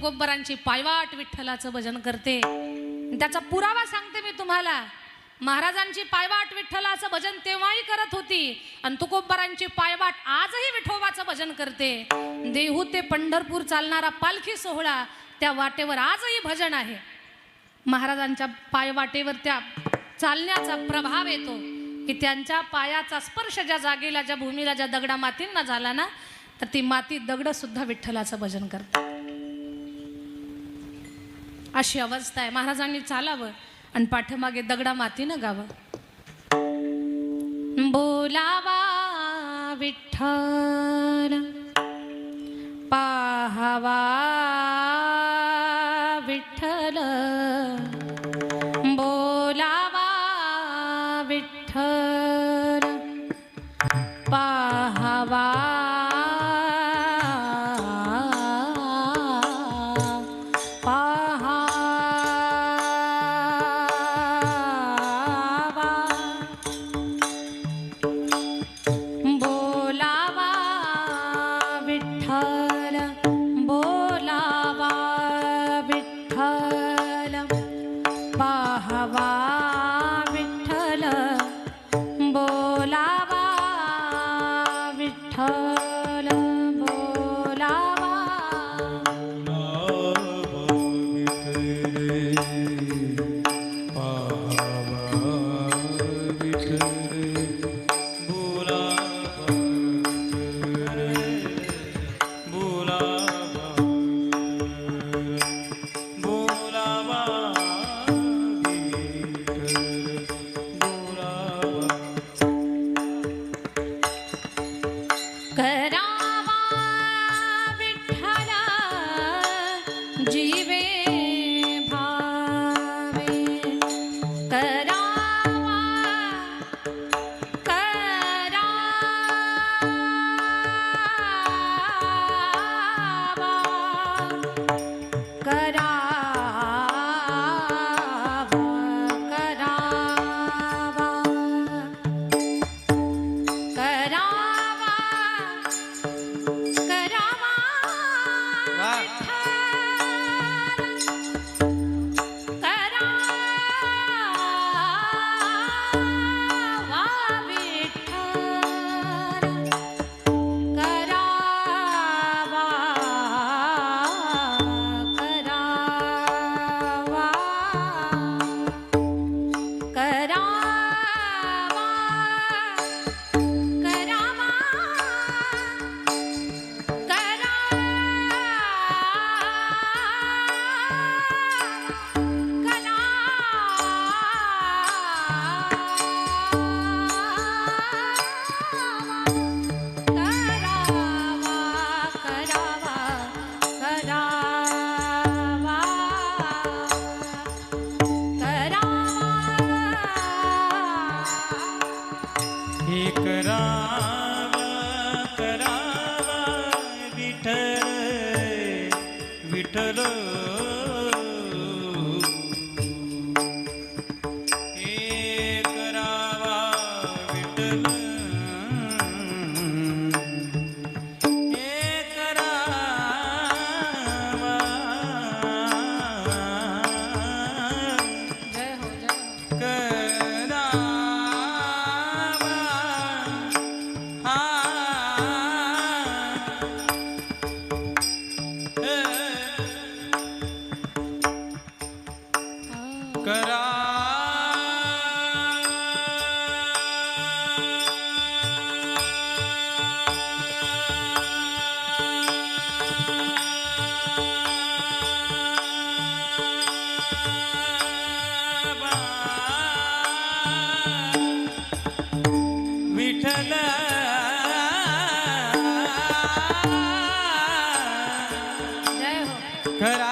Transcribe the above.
तुकोबरांची पायवाट विठ्ठलाचं भजन करते। त्याचा पुरावा सांगते मी तुम्हाला। महाराजांची पायवाट विठ्ठलाचं भजन तेव्हाही करत होती आणि तुकोबरांची पायवाट आजही विठोबाचं भजन करते। देहू ते पंढरपूर चालणारा पालखी सोहळा त्या वाटेवर आजही भजन आहे। महाराजांच्या पायवाटेवर त्या चालण्याचा प्रभाव येतो की त्यांच्या पायाचा स्पर्श ज्या जागेला, ज्या भूमीला, ज्या दगडा मातींना झाला ना, तर ती माती दगड सुद्धा विठ्ठलाचं भजन करतात। अशी अवस्था आहे। महाराजांनी चालावं आणि पाठीमागे दगडा मातीनं गावं। बोलावा विठ्ठल पाहावा विठ्ठल, बोलावा विठ्ठल पाहावा खरा